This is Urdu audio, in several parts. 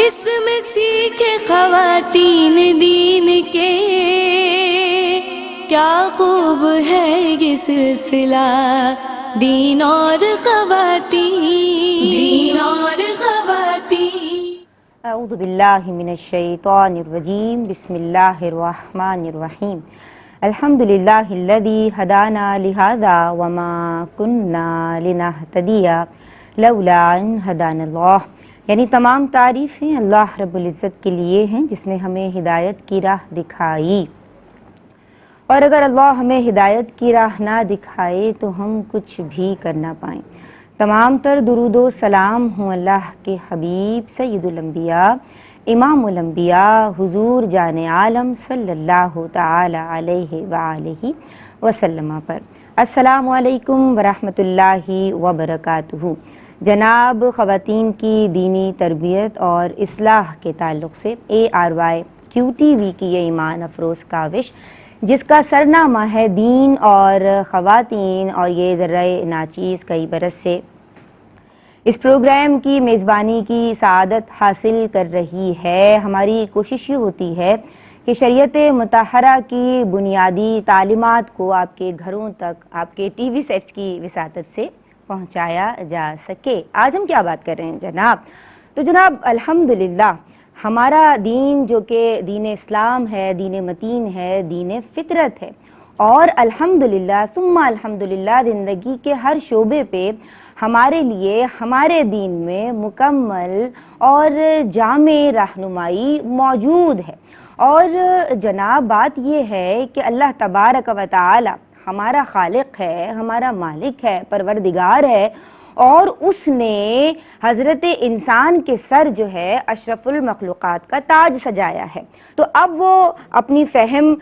اس میں سیکھے خواتین دین کے، کیا خوب ہے یہ سلسلہ دین اور خواتین اعوذ باللہ من الشیطان الرجیم، بسم اللہ الرحمن الرحیم، الحمدللہ الذی ہدانا لہذا وما کننا لنہتدی لولا ان ہدانا اللہ۔ یعنی تمام تعریفیں اللہ رب العزت کے لیے ہیں جس نے ہمیں ہدایت کی راہ دکھائی، اور اگر اللہ ہمیں ہدایت کی راہ نہ دکھائے تو ہم کچھ بھی کر نہ پائیں۔ تمام تر درود و سلام ہوں اللہ کے حبیب سید الانبیاء امام الانبیاء حضور جان عالم صلی اللہ تعالی علیہ وآلہ وسلم پر۔ السلام علیکم ورحمۃ اللہ وبرکاتہ۔ جناب، خواتین کی دینی تربیت اور اصلاح کے تعلق سے ARYQTV کی یہ ایمان افروز کاوش جس کا سرنامہ ہے دین اور خواتین، اور یہ ذرائع ناچیز کئی برس سے اس پروگرام کی میزبانی کی سعادت حاصل کر رہی ہے۔ ہماری کوشش یہ ہوتی ہے کہ شریعت مطہرہ کی بنیادی تعلیمات کو آپ کے گھروں تک آپ کے ٹی وی سیٹس کی وساطت سے پہنچایا جا سکے۔ آج ہم کیا بات کر رہے ہیں جناب؟ تو جناب الحمدللہ ہمارا دین جو کہ دین اسلام ہے، دین متین ہے، دین فطرت ہے، اور الحمدللہ ثم الحمدللہ زندگی کے ہر شعبے پہ ہمارے لیے ہمارے دین میں مکمل اور جامع رہنمائی موجود ہے۔ اور جناب بات یہ ہے کہ اللہ تبارک و تعالی ہمارا خالق ہے، ہمارا مالک ہے، پروردگار ہے، اور اس نے حضرت انسان کے سر جو ہے اشرف المخلوقات کا تاج سجایا ہے۔ تو اب وہ اپنی فہم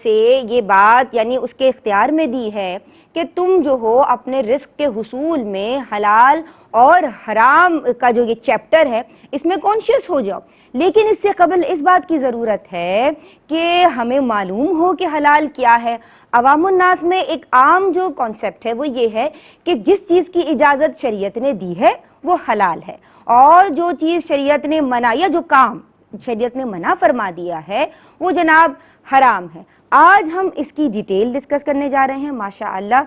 سے یہ بات یعنی اس کے اختیار میں دی ہے کہ تم جو ہو اپنے رزق کے حصول میں حلال اور حرام کا جو یہ چیپٹر ہے اس میں کانشیس ہو جاؤ۔ لیکن اس سے قبل اس بات کی ضرورت ہے کہ ہمیں معلوم ہو کہ حلال کیا ہے۔ عوام الناس میں ایک عام جو کانسیپٹ ہے وہ یہ ہے کہ جس چیز کی اجازت شریعت نے دی ہے وہ حلال ہے، اور جو چیز شریعت نے منع یا جو کام شریعت نے منع فرما دیا ہے وہ جناب حرام ہے۔ آج ہم اس کی ڈیٹیل ڈسکس کرنے جا رہے ہیں ماشاءاللہ،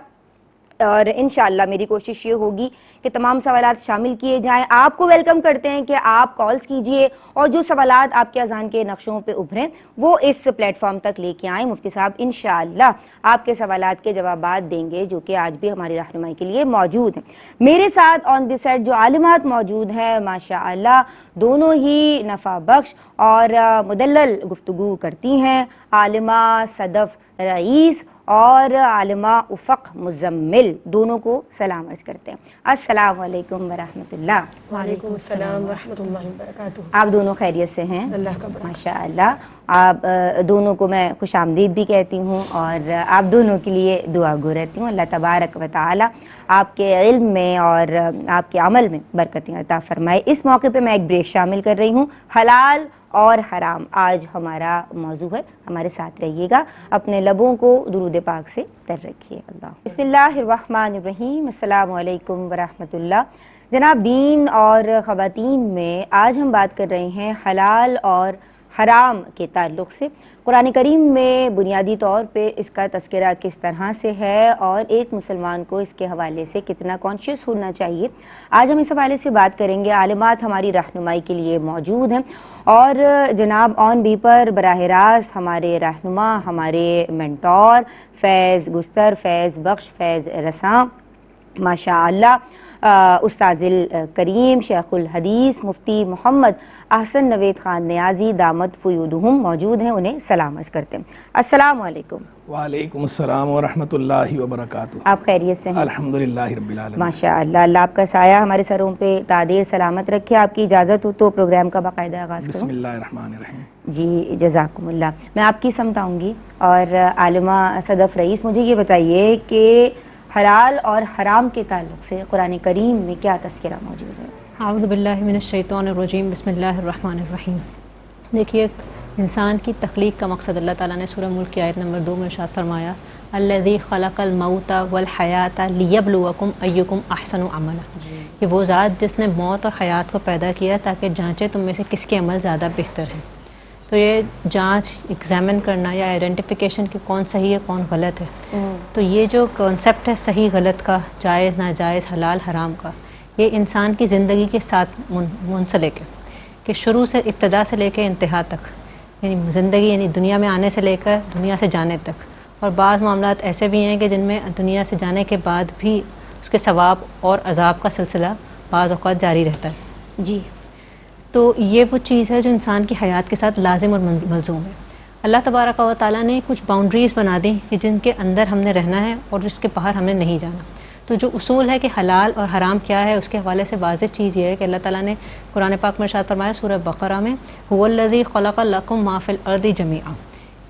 اور انشاءاللہ میری کوشش یہ ہوگی کہ تمام سوالات شامل کیے جائیں۔ آپ کو ویلکم کرتے ہیں کہ آپ کالز کیجئے اور جو سوالات آپ کے اذہان کے نقشوں پہ ابھریں وہ اس پلیٹ فارم تک لے کے آئیں۔ مفتی صاحب انشاءاللہ آپ کے سوالات کے جوابات دیں گے جو کہ آج بھی ہماری رہنمائی کے لیے موجود ہیں۔ میرے ساتھ آن دی سیٹ جو عالمات موجود ہیں ماشاءاللہ دونوں ہی نفع بخش اور مدلل گفتگو کرتی ہیں، عالمہ صدف رئیس اور عالمہ افق مزمل، دونوں کو سلام عرض کرتے ہیں۔ السلام علیکم ورحمۃ اللہ۔ وعلیکم السلام ورحمۃ اللہ وبرکاتہ۔ آپ دونوں خیریت سے ہیں؟ اللہ کا برکت۔ ماشاءاللہ آپ دونوں کو میں خوش آمدید بھی کہتی ہوں اور آپ دونوں کے لیے دعا گو رہتی ہوں۔ اللہ تبارک و تعالی آپ کے علم میں اور آپ کے عمل میں برکتیں عطا فرمائے۔ اس موقع پہ میں ایک بریک شامل کر رہی ہوں۔ حلال اور حرام آج ہمارا موضوع ہے، ہمارے ساتھ رہیے گا، اپنے لبوں کو درود پاک سے تر رکھیے۔ اللہ بسم اللہ الرحمن الرحیم، السلام علیکم ورحمۃ اللہ۔ جناب دین اور خواتین میں آج ہم بات کر رہے ہیں حلال اور حرام کے تعلق سے۔ قرآن کریم میں بنیادی طور پہ اس کا تذکرہ کس طرح سے ہے اور ایک مسلمان کو اس کے حوالے سے کتنا کانشیس ہونا چاہیے، آج ہم اس حوالے سے بات کریں گے۔ عالمات ہماری رہنمائی کے لیے موجود ہیں، اور جناب آن بی پر براہ راست ہمارے رہنما، ہمارے مینٹور فیض گستر، فیض بخش، فیض رساں ماشاءاللہ استاذ الکریم شیخ الحدیث مفتی محمد احسن نوید خان نیازی دامت فیودہم موجود ہیں، انہیں سلام عرض کرتے ہیں۔ السلام علیکم۔ وعلیکم السلام ورحمۃ اللہ وبرکاتہ۔ آپ خیریت سے ہیں؟ الحمدللہ رب العالمین۔ ماشاءاللہ، اللہ آپ کا سایہ ہمارے سروں پہ تادیر سلامت رکھے۔ آپ کی اجازت ہو تو پروگرام کا باقاعدہ آغاز کروں؟ بسم اللہ الرحمن الرحیم۔ جی جزاکم اللہ۔ میں آپ کی سمت آؤں گی، اور عالمہ صدف رئیس مجھے یہ بتائیے کہ حلال اور حرام کے تعلق سے قرآن کریم میں کیا تذکرہ موجود ہے؟ اعوذ باللہ من الشیطان الرجیم، بسم اللہ الرحمن الرحیم۔ دیکھیے انسان کی تخلیق کا مقصد اللہ تعالیٰ نے سورہ ملک کی آیت نمبر 2 میں ارشاد فرمایا الذی خلق الموت والحیات لیبلوکم ایکم احسن عملا، کہ وہ ذات جس نے موت اور حیات کو پیدا کیا تاکہ جانچے تم میں سے کس کے عمل زیادہ بہتر ہے۔ تو یہ جانچ ایگزامن کرنا یا آئیڈینٹیفیکیشن کہ کون صحیح ہے کون غلط ہے، تو یہ جو کانسیپٹ ہے صحیح غلط کا، جائز ناجائز، حلال حرام کا، یہ انسان کی زندگی کے ساتھ منسلک ہے کہ شروع سے ابتدا سے لے کے انتہا تک، یعنی زندگی یعنی دنیا میں آنے سے لے کر دنیا سے جانے تک۔ اور بعض معاملات ایسے بھی ہیں کہ جن میں دنیا سے جانے کے بعد بھی اس کے ثواب اور عذاب کا سلسلہ بعض اوقات جاری رہتا ہے۔ جی، تو یہ وہ چیز ہے جو انسان کی حیات کے ساتھ لازم اور ملزوم ہے۔ اللہ تبارک و تعالیٰ نے کچھ باؤنڈریز بنا دی کہ جن کے اندر ہم نے رہنا ہے اور جس کے باہر ہم نے نہیں جانا۔ تو جو اصول ہے کہ حلال اور حرام کیا ہے، اس کے حوالے سے واضح چیز یہ ہے کہ اللہ تعالیٰ نے قرآن پاک میں ارشاد فرمایا سورہ بقرہ میں، هو الذی خلق لکم ما فی الارض جمیعا،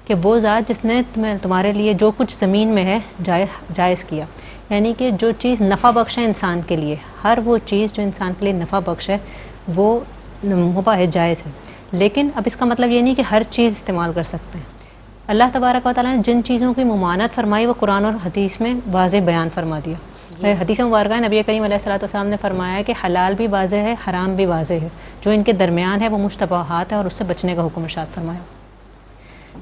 کہ وہ ذات جس نے تمہارے لیے جو کچھ زمین میں ہے جائز کیا، یعنی کہ جو چیز نفع بخش ہے انسان کے لیے، ہر وہ چیز جو انسان کے لیے نفع بخش ہے وہ مباح ہے، جائز ہے۔ لیکن اب اس کا مطلب یہ نہیں کہ ہر چیز استعمال کر سکتے ہیں۔ اللہ تبارک و تعالیٰ نے جن چیزوں کی ممانعت فرمائی وہ قرآن اور حدیث میں واضح بیان فرما دیا۔ حدیث مبارکہ نبی کریم علیہ الصلوۃ والسلام نے فرمایا ہے کہ حلال بھی واضح ہے، حرام بھی واضح ہے، جو ان کے درمیان ہے وہ مشتبہات ہے اور اس سے بچنے کا حکم ارشاد فرمایا۔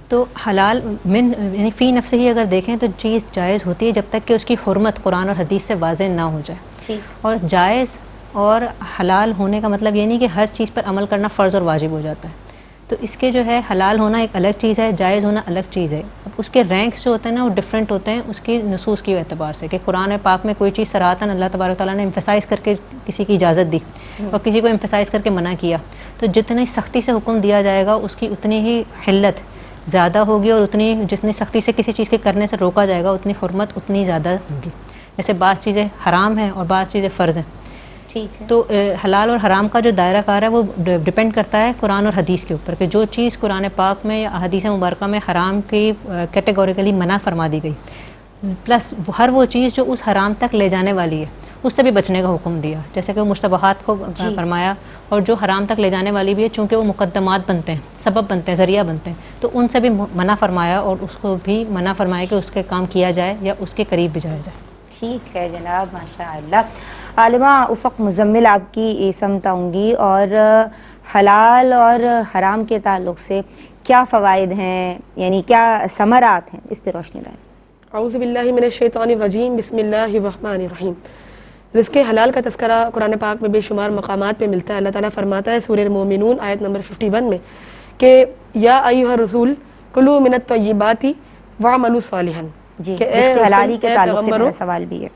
تو حلال یعنی فی نفسہ ہی اگر دیکھیں تو چیز جائز ہوتی ہے جب تک کہ اس کی حرمت قرآن اور حدیث سے واضح نہ ہو جائے۔ اور جائز اور حلال ہونے کا مطلب یہ نہیں کہ ہر چیز پر عمل کرنا فرض اور واجب ہو جاتا ہے۔ تو اس کے جو ہے حلال ہونا ایک الگ چیز ہے، جائز ہونا الگ چیز ہے۔ اب اس کے رینکس جو ہوتے ہیں نا وہ ڈفرینٹ ہوتے ہیں اس کی نصوص کے اعتبار سے، کہ قرآن پاک میں کوئی چیز صراحتاً اللہ تبارک تعالیٰ نے امفسائز کر کے کسی کی اجازت دی اور کسی کو امفسائز کر کے منع کیا، تو جتنی سختی سے حکم دیا جائے گا اس کی اتنی ہی حلت زیادہ ہوگی، اور جتنی سختی سے کسی چیز کے کرنے سے روکا جائے گا اتنی حرمت اتنی زیادہ ہوگی۔ جیسے بعض چیزیں حرام ہیں اور بعض چیزیں فرض ہیں۔ ٹھیک ہے، تو حلال اور حرام کا جو دائرہ کار ہے وہ ڈپینڈ کرتا ہے قرآن اور حدیث کے اوپر، کہ جو چیز قرآن پاک میں یا حدیث مبارکہ میں حرام کی کیٹیگوریکلی منع فرما دی گئی، پلس ہر وہ چیز جو اس حرام تک لے جانے والی ہے اس سے بھی بچنے کا حکم دیا، جیسے کہ وہ مشتبہات کو فرمایا، اور جو حرام تک لے جانے والی بھی ہے چونکہ وہ مقدمات بنتے ہیں، سبب بنتے ہیں، ذریعہ بنتے ہیں، تو ان سے بھی منع فرمایا اور اس کو بھی منع فرمایا کہ اس کے کام کیا جائے یا اس کے قریب بھی جایا جائے۔ ٹھیک ہے جناب، ماشاء اللہ۔ عالمہ افق مزمل آپ کی سمت آؤں گی، اور حلال اور حرام کے تعلق سے کیا فوائد ہیں، یعنی کیا ثمرات ہیں، اس پہ روشنی ڈالیں۔ اعوذ باللہ من الشیطان الرجیم، بسم اللہ الرحمن الرحیم۔ رزق حلال کا تذکرہ قرآن پاک میں بے شمار مقامات پہ ملتا ہے۔ اللہ تعالیٰ فرماتا ہے سورہ المومنون آیت نمبر 51 میں کہ یا ایھا الرسول کلوا من الطیبات واعملوا صالحا، جی، کہ رزق حلالی کے تعلق سے میرا سوال بھی ہے۔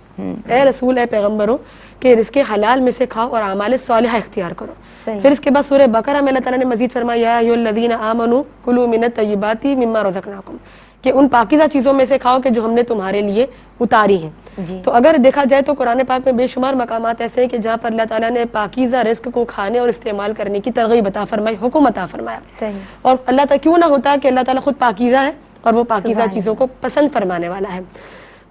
اے رسول، اے پیغمبروں، کہ رزق حلال میں سے کھاؤ اور اعمال صالحہ اختیار کرو۔ صحیح۔ پھر اس کے بعد سورہ بقرہ میں اللہ تعالیٰ نے مزید فرمایا یا ایھا الذین آمنوا کلوا من الطیبات مما رزقناکم، کہ ان پاکیزہ چیزوں میں سے کھاؤ کہ جو ہم نے تمہارے لیے اتاری ہیں۔ تو اگر دیکھا جائے تو قرآن پاک میں بے شمار مقامات ایسے ہیں کہ جہاں پر اللہ تعالیٰ نے پاکیزہ رزق کو کھانے اور استعمال کرنے کی ترغیب عطا فرمائی، حکم عطا فرمایا۔ صحیح۔ اور اللہ تعالیٰ کیوں نہ ہوتا کہ اللہ تعالیٰ خود پاکیزہ ہے اور وہ پاکیزہ چیزوں کو پسند فرمانے والا ہے۔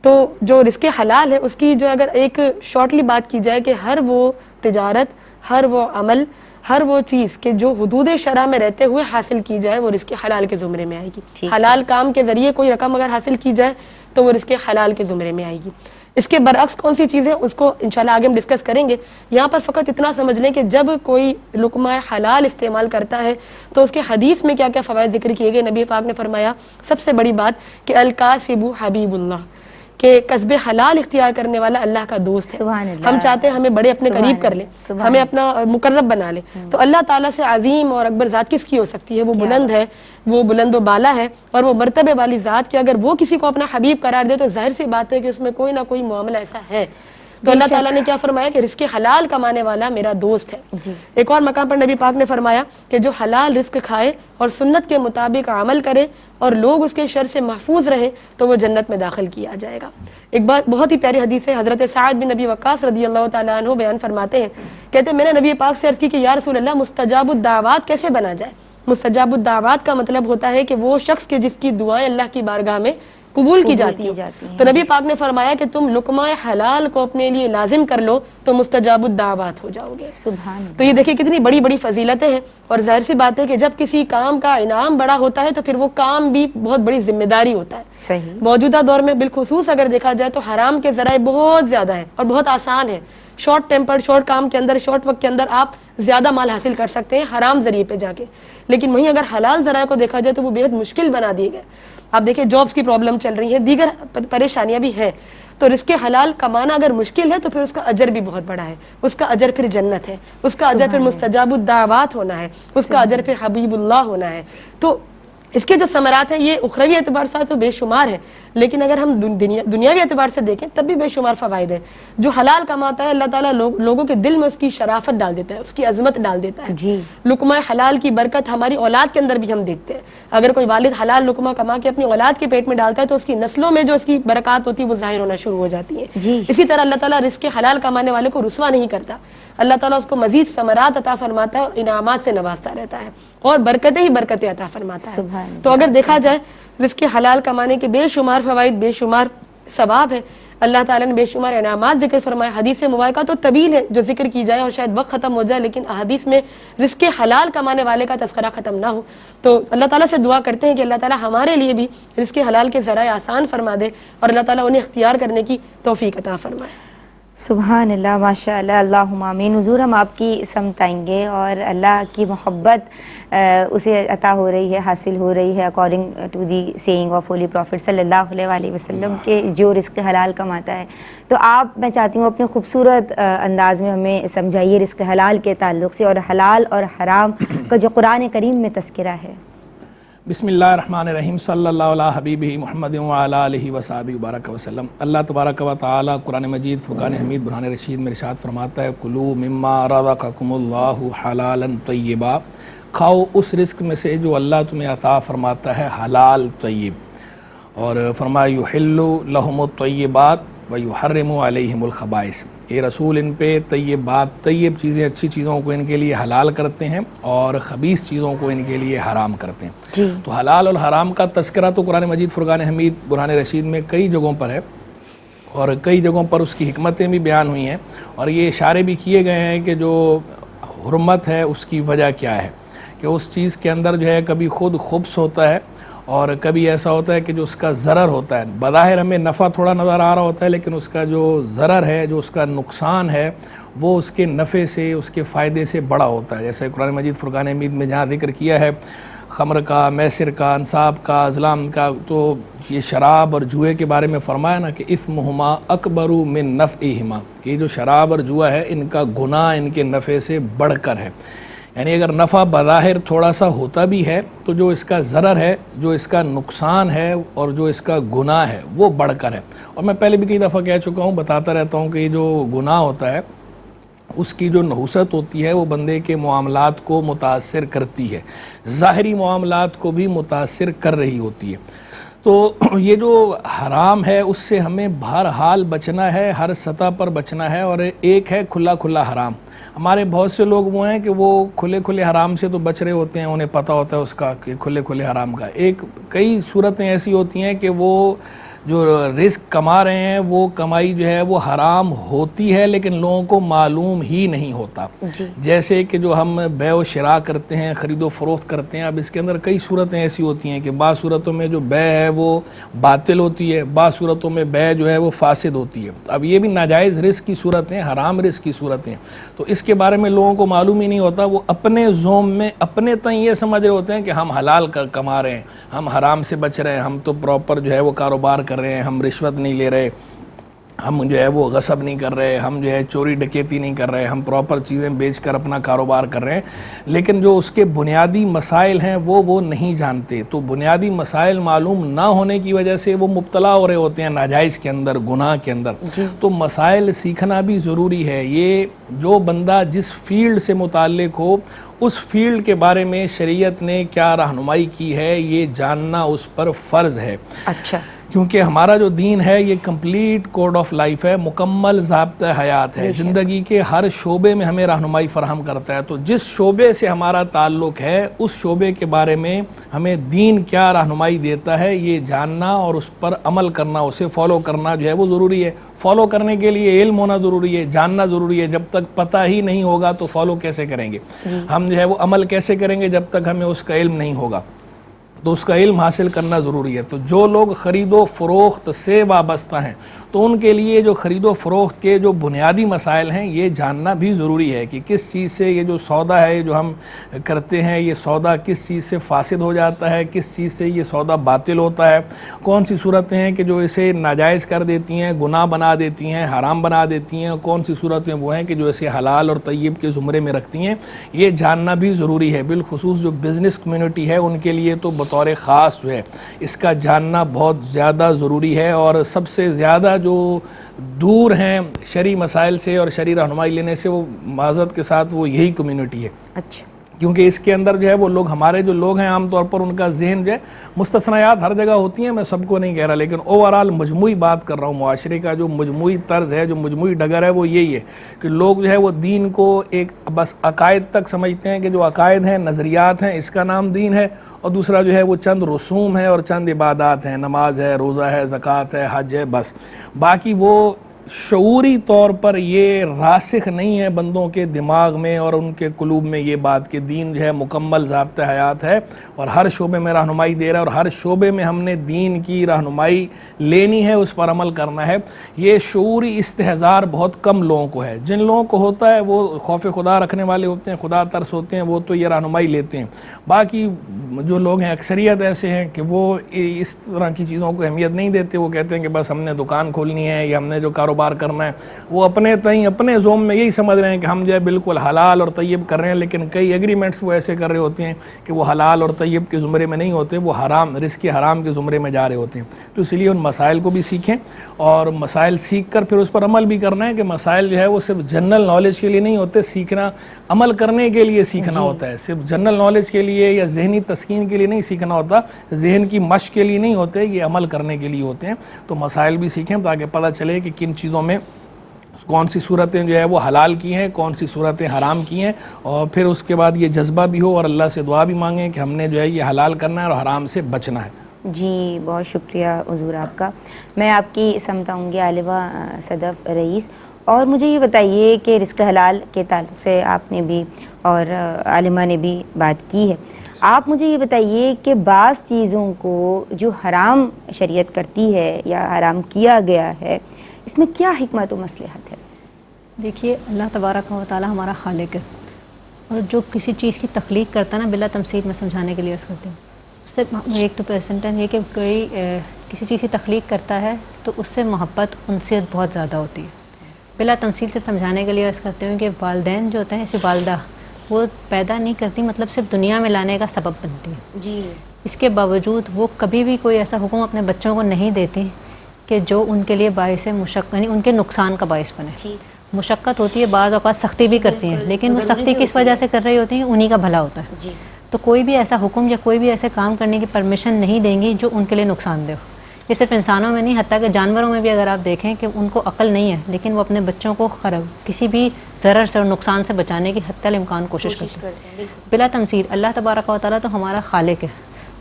تو جو رزق حلال ہے اس کی جو اگر ایک شارٹلی بات کی جائے کہ ہر وہ تجارت، ہر وہ عمل، ہر وہ چیز کہ جو حدود شرع میں رہتے ہوئے حاصل کی جائے وہ رزق حلال کے زمرے میں آئے گی۔ حلال کام کے ذریعے کوئی رقم اگر حاصل کی جائے تو وہ رزق حلال کے زمرے میں آئے گی۔ اس کے برعکس کون سی چیزیں اس کو انشاءاللہ آگے ہم ڈسکس کریں گے۔ یہاں پر فقط اتنا سمجھ لیں کہ جب کوئی لقمہ حلال استعمال کرتا ہے تو اس کے حدیث میں کیا کیا فوائد ذکر کیے گئے۔ نبی پاک نے فرمایا سب سے بڑی بات کہ الکاسب حبیب اللہ، کہ کسب حلال اختیار کرنے والا اللہ کا دوست ہے۔ سبحان اللہ۔ ہم چاہتے ہیں ہمیں بڑے اپنے قریب کر لیں، ہمیں اپنا مقرب بنا لیں، تو اللہ تعالیٰ سے عظیم اور اکبر ذات کس کی ہو سکتی ہے؟ وہ بلند ہے، وہ بلند و بالا ہے، اور وہ مرتبے والی ذات کہ اگر وہ کسی کو اپنا حبیب قرار دے تو ظاہر سی بات ہے کہ اس میں کوئی نہ کوئی معاملہ ایسا ہے۔ تو اللہ تعالیٰ نے کیا فرمایا کہ رزق حلال کمانے والا میرا دوست ہے۔ ایک اور مقام پر نبی پاک نے فرمایا کہ جو حلال رزق کھائے اور سنت کے مطابق عمل کرے اور لوگ اس کے شر سے محفوظ رہیں تو وہ جنت میں داخل کیا جائے گا۔ ایک بات بہت ہی پیاری حدیث ہے، حضرت سعد بن نبی وقاص رضی اللہ تعالیٰ عنہ بیان فرماتے ہیں، کہتے ہیں میں نے نبی پاک سے عرض کی کہ یا رسول اللہ مستجاب الدعوات کیسے بنا جائے؟ مستجاب الدعوات کا مطلب ہوتا ہے کہ وہ شخص کے جس کی دعائیں اللہ کی بارگاہ میں قبول کی جاتی ہیں۔ تو نبی پاک نے فرمایا کہ تم لقمہ حلال کو اپنے لیے لازم کر لو تو مستجاب الدعوات ہو جاؤ گے۔ سبحان اللہ۔ تو یہ دیکھیں کتنی بڑی بڑی فضیلتیں ہیں، اور ظاہر سی بات ہے کہ جب کسی کام کا انعام بڑا ہوتا ہے تو پھر وہ کام بھی بہت بڑی ذمہ داری ہوتا ہے۔ صحیح۔ موجودہ دور میں بالخصوص اگر دیکھا جائے تو حرام کے ذرائع بہت زیادہ ہیں اور بہت آسان ہے۔ شارٹ ٹیمپر، شارٹ کام کے اندر، شارٹ وقت کے اندر آپ زیادہ مال حاصل کر سکتے ہیں حرام ذریعے پہ جا کے، لیکن وہیں اگر حلال ذرائع کو دیکھا جائے تو وہ بے حد مشکل بنا دیے گئے۔ آپ دیکھیں جابس کی پرابلم چل رہی ہے، دیگر پریشانیاں بھی ہیں، تو رزق حلال کمانا اگر مشکل ہے تو پھر اس کا اجر بھی بہت بڑا ہے، اس کا اجر پھر جنت ہے، اس کا اجر پھر مستجاب الدعوات ہونا ہے، اس کا اجر پھر حبیب اللہ ہونا ہے۔ تو اس کے جو ثمرات ہیں یہ اخروی اعتبار سے تو بے شمار ہے، لیکن اگر ہم دنیاوی اعتبار سے دیکھیں تب بھی بے شمار فوائد ہیں۔ جو حلال کماتا ہے اللہ تعالیٰ لوگوں کے دل میں اس کی شرافت ڈال دیتا ہے، اس کی عظمت ڈال دیتا ہے۔ جی۔ لقمہ حلال کی برکت ہماری اولاد کے اندر بھی ہم دیکھتے ہیں۔ اگر کوئی والد حلال لقمہ کما کے اپنی اولاد کے پیٹ میں ڈالتا ہے تو اس کی نسلوں میں جو اس کی برکات ہوتی ہے وہ ظاہر ہونا شروع ہو جاتی ہیں۔ جی۔ اسی طرح اللہ تعالیٰ رزق حلال کمانے والے کو رسوا نہیں کرتا، اللہ تعالیٰ اس کو مزید ثمرات عطا فرماتا ہے اور انعامات سے نوازتا رہتا ہے اور برکتیں ہی برکتیں عطا فرماتا ہے۔ سبحان اللہ۔ تو اگر دیکھا جائے رزق حلال کمانے کے بے شمار فوائد، بے شمار ثواب ہے، اللہ تعالیٰ نے بے شمار انعامات ذکر فرمائے۔ حدیث مبارکہ تو طویل ہے جو ذکر کی جائے اور شاید وقت ختم ہو جائے، لیکن احادیث میں رزق حلال کمانے والے کا تذکرہ ختم نہ ہو۔ تو اللہ تعالیٰ سے دعا کرتے ہیں کہ اللہ تعالیٰ ہمارے لیے بھی رزق حلال کے ذرائع آسان فرما دے اور اللہ تعالیٰ انہیں اختیار کرنے کی توفیق عطا فرمائے۔ سبحان اللہ، ماشاء اللہ، اللہم آمین۔ حضور ہم آپ کی سمت آئیں گے اور اللہ کی محبت اسے عطا ہو رہی ہے، حاصل ہو رہی ہے according to the saying of holy prophet صلی اللہ علیہ وآلہ وسلم کہ جو رزق حلال کماتا ہے۔ تو آپ، میں چاہتی ہوں اپنے خوبصورت انداز میں ہمیں سمجھائیے رزق حلال کے تعلق سے اور حلال اور حرام کا جو قرآن کریم میں تذکرہ ہے۔ بسم اللہ الرحمن الرحیم، صلی اللہ علیہ حبیبہ محمد وعلی آلہ وصحبہ وبارک وسلم۔ اللہ تبارک و تعالی قرآن مجید فرقان حمید برہان رشید میں ارشاد فرماتا ہے کلوا مما رزقکم اللہ حلالا طیبا، کھاؤ اس رزق میں سے جو اللہ تمہیں عطا فرماتا ہے حلال طیب، اور فرمایا یحل لہم الطیبات ویحرم علیہم الخبائث، یہ رسول ان پہ طیبات، طیب چیزیں، اچھی چیزوں کو ان کے لیے حلال کرتے ہیں اور خبیث چیزوں کو ان کے لیے حرام کرتے ہیں۔ جی۔ تو حلال اور حرام کا تذکرہ تو قرآن مجید فرقان حمید برہان رشید میں کئی جگہوں پر ہے اور کئی جگہوں پر اس کی حکمتیں بھی بیان ہوئی ہیں، اور یہ اشارے بھی کیے گئے ہیں کہ جو حرمت ہے اس کی وجہ کیا ہے، کہ اس چیز کے اندر جو ہے کبھی خود خبث ہوتا ہے اور کبھی ایسا ہوتا ہے کہ جو اس کا ضرر ہوتا ہے، بظاہر ہمیں نفع تھوڑا نظر آ رہا ہوتا ہے لیکن اس کا جو ضرر ہے، جو اس کا نقصان ہے، وہ اس کے نفع سے، اس کے فائدے سے بڑا ہوتا ہے۔ جیسے قرآن مجید فرقان حمید میں جہاں ذکر کیا ہے خمر کا، میسر کا، انصاب کا، ازلام کا، تو یہ شراب اور جوئے کے بارے میں فرمایا نا کہ اثمہما اکبر من نفعہما، کہ یہ جو شراب اور جوا ہے ان کا گناہ ان کے نفع سے بڑھ کر ہے۔ یعنی اگر نفع بظاہر تھوڑا سا ہوتا بھی ہے تو جو اس کا ضرر ہے، جو اس کا نقصان ہے اور جو اس کا گناہ ہے وہ بڑھ کر ہے۔ اور میں پہلے بھی کئی دفعہ کہہ چکا ہوں، بتاتا رہتا ہوں کہ یہ جو گناہ ہوتا ہے اس کی جو نحوست ہوتی ہے وہ بندے کے معاملات کو متاثر کرتی ہے، ظاہری معاملات کو بھی متاثر کر رہی ہوتی ہے۔ تو یہ جو حرام ہے اس سے ہمیں بہرحال بچنا ہے، ہر سطح پر بچنا ہے، اور ایک ہے کھلا کھلا حرام۔ ہمارے بہت سے لوگ وہ ہیں کہ وہ کھلے کھلے حرام سے تو بچ رہے ہوتے ہیں، انہیں پتہ ہوتا ہے اس کا کہ کھلے کھلے حرام کا۔ کئی صورتیں ایسی ہوتی ہیں کہ وہ جو رزق کما رہے ہیں وہ کمائی جو ہے وہ حرام ہوتی ہے لیکن لوگوں کو معلوم ہی نہیں ہوتا۔ جیسے کہ جو ہم بیع و شراء کرتے ہیں، خرید و فروخت کرتے ہیں، اب اس کے اندر کئی صورتیں ایسی ہوتی ہیں کہ بعض صورتوں میں جو بیع ہے وہ باطل ہوتی ہے، بعض صورتوں میں بیع جو ہے وہ فاسد ہوتی ہے۔ اب یہ بھی ناجائز رزق کی صورتیں، حرام رزق کی صورتیں، تو اس کے بارے میں لوگوں کو معلوم ہی نہیں ہوتا۔ وہ اپنے زوم میں اپنے تئیں یہ سمجھ رہے ہوتے ہیں کہ ہم حلال کما رہے ہیں، ہم حرام سے بچ رہے ہیں، ہم تو پراپر جو ہے وہ کاروبار کر رہے ہیں، ہم رشوت نہیں لے رہے، ہم جو ہے وہ غصب نہیں کر رہے، ہم جو ہے چوری ڈکیتی نہیں کر رہے، ہم پراپر چیزیں بیچ کر اپنا کاروبار کر رہے ہیں، لیکن جو اس کے بنیادی مسائل ہیں وہ نہیں جانتے۔ تو بنیادی مسائل معلوم نہ ہونے کی وجہ سے وہ مبتلا ہو رہے ہوتے ہیں ناجائز کے اندر، گناہ کے اندر۔ تو مسائل سیکھنا بھی ضروری ہے۔ یہ جو بندہ جس فیلڈ سے متعلق ہو اس فیلڈ کے بارے میں شریعت نے کیا رہنمائی کی ہے یہ جاننا اس پر فرض ہے۔ اچھا، کیونکہ ہمارا جو دین ہے یہ کمپلیٹ کوڈ آف لائف ہے، مکمل ضابطہ حیات ہے، زندگی کے ہر شعبے میں ہمیں رہنمائی فراہم کرتا ہے. تو جس شعبے سے ہمارا تعلق ہے اس شعبے کے بارے میں ہمیں دین کیا رہنمائی دیتا ہے یہ جاننا اور اس پر عمل کرنا، اسے فالو کرنا جو ہے وہ ضروری ہے. فالو کرنے کے لیے علم ہونا ضروری ہے، جاننا ضروری ہے. جب تک پتہ ہی نہیں ہوگا تو فالو کیسے کریں گے؟ ہم جو ہے وہ عمل کیسے کریں گے جب تک ہمیں اس کا علم نہیں ہوگا؟ تو اس کا علم حاصل کرنا ضروری ہے. تو جو لوگ خرید و فروخت سے وابستہ ہیں تو ان کے لیے جو خرید و فروخت کے جو بنیادی مسائل ہیں یہ جاننا بھی ضروری ہے کہ کس چیز سے یہ جو سودا ہے جو ہم کرتے ہیں یہ سودا کس چیز سے فاسد ہو جاتا ہے، کس چیز سے یہ سودا باطل ہوتا ہے، کون سی صورتیں ہیں کہ جو اسے ناجائز کر دیتی ہیں، گناہ بنا دیتی ہیں، حرام بنا دیتی ہیں، کون سی صورتیں وہ ہیں کہ جو اسے حلال اور طیب کے زمرے میں رکھتی ہیں. یہ جاننا بھی ضروری ہے. بالخصوص جو بزنس کمیونٹی ہے ان کے لیے تو بطور خاص جو ہے اس کا جاننا بہت زیادہ ضروری ہے. اور سب سے زیادہ جو دور ہیں شرعی مسائل سے اور شرعی رہنمائی لینے سے وہ معذرت کے ساتھ وہ یہی کمیونٹی ہے. اچھا. کیونکہ اس کے اندر جو ہے وہ لوگ ہمارے جو لوگ ہیں عام طور پر ان کا ذہن جو ہے مستثنیات ہر جگہ ہوتی ہیں، میں سب کو نہیں کہہ رہا، لیکن اوورال مجموعی بات کر رہا ہوں. معاشرے کا جو مجموعی طرز ہے، جو مجموعی ڈگر ہے وہ یہی ہے کہ لوگ جو ہے وہ دین کو ایک بس عقائد تک سمجھتے ہیں کہ جو عقائد ہیں، نظریات ہیں، اس کا نام دین ہے، اور دوسرا جو ہے وہ چند رسوم ہے اور چند عبادات ہیں، نماز ہے، روزہ ہے، زکوٰۃ ہے، حج ہے، بس. باقی وہ شعوری طور پر یہ راسخ نہیں ہے بندوں کے دماغ میں اور ان کے قلوب میں یہ بات کہ دین جو ہے مکمل ضابطہ حیات ہے اور ہر شعبے میں رہنمائی دے رہا ہے اور ہر شعبے میں ہم نے دین کی رہنمائی لینی ہے، اس پر عمل کرنا ہے. یہ شعوری استحضار بہت کم لوگوں کو ہے. جن لوگوں کو ہوتا ہے وہ خوف خدا رکھنے والے ہوتے ہیں، خدا ترس ہوتے ہیں، وہ تو یہ رہنمائی لیتے ہیں. باقی جو لوگ ہیں اکثریت ایسے ہیں کہ وہ اس طرح کی چیزوں کو اہمیت نہیں دیتے. وہ کہتے ہیں کہ بس ہم نے دکان کھولنی ہے یا ہم نے جو کاروبار کرنا ہے، وہ اپنے تئیں اپنے زوم میں یہی سمجھ رہے ہیں کہ ہم جو ہے بالکل حلال اور طیب کر رہے ہیں، لیکن کئی ایگریمنٹس وہ ایسے کر رہے ہوتے ہیں کہ وہ حلال اور طیب کے زمرے میں نہیں ہوتے، وہ حرام رزق حرام کے زمرے میں جا رہے ہوتے ہیں. تو اس لیے ان مسائل کو بھی سیکھیں اور مسائل سیکھ کر پھر اس پر عمل بھی کرنا ہے کہ مسائل جو ہے وہ صرف جنرل نالج کے لیے نہیں ہوتے، سیکھنا عمل کرنے کے لیے سیکھنا ہوتا ہے. صرف جنرل نالج کے لیے یا ذہنی تسکین کے لیے نہیں سیکھنا ہوتا، ذہن کی مشق کے لیے نہیں ہوتے، یہ عمل کرنے کے لیے ہوتے ہیں. تو مسائل بھی سیکھیں تاکہ پتہ چلے کہ کن چیزوں میں کون سی صورتیں جو ہے وہ حلال کی ہیں، کون سی صورتیں حرام کی ہیں، اور پھر اس کے بعد یہ جذبہ بھی ہو اور اللہ سے دعا بھی مانگیں کہ ہم نے جو ہے یہ حلال کرنا ہے اور حرام سے بچنا ہے. جی بہت شکریہ حضور آپ کا. میں آپ کی سمت آؤں گی عالمہ صدف رئیس. اور مجھے یہ بتائیے کہ رزق حلال کے تعلق سے آپ نے بھی اور عالمہ نے بھی بات کی ہے. آپ مجھے یہ بتائیے کہ بعض چیزوں کو جو حرام شریعت کرتی ہے یا حرام کیا گیا ہے اس میں کیا حکمت و مصلحت ہے؟ دیکھیے اللہ تبارک و تعالی ہمارا خالق ہے، اور جو کسی چیز کی تخلیق کرتا ہے نا بلا تمثیل میں سمجھانے کے لیے عرض کرتی ہوں، اس سے ایک تو پرسنٹن یہ کہ کوئی کسی چیز کی تخلیق کرتا ہے تو اس سے محبت انسیت بہت زیادہ ہوتی ہے. بلا تمثیل صرف سمجھانے کے لیے عرض کرتے ہوں کہ والدین جو ہوتے ہیں اسے والدہ وہ پیدا نہیں کرتی، مطلب صرف دنیا میں لانے کا سبب بنتی ہے. جی. اس کے باوجود وہ کبھی بھی کوئی ایسا حکم اپنے بچوں کو نہیں دیتی کہ جو ان کے لیے باعث مشقت یعنی ان کے نقصان کا باعث بنے. مشقت ہوتی ہے، بعض اوقات سختی بھی کرتی ہیں، لیکن وہ سختی کس وجہ سے کر رہی ہوتی ہیں؟ انہی کا بھلا ہوتا ہے. تو کوئی بھی ایسا حکم یا کوئی بھی ایسے کام کرنے کی پرمیشن نہیں دیں گی جو ان کے لیے نقصان دہ ہو. یہ صرف انسانوں میں نہیں، حتیٰ کہ جانوروں میں بھی اگر آپ دیکھیں کہ ان کو عقل نہیں ہے لیکن وہ اپنے بچوں کو کسی بھی ضرر سے اور نقصان سے بچانے کی حتی الامکان کوشش کرتے ہیں. بلا تمثیل اللہ تبارک و تعالیٰ تو ہمارا خالق ہے،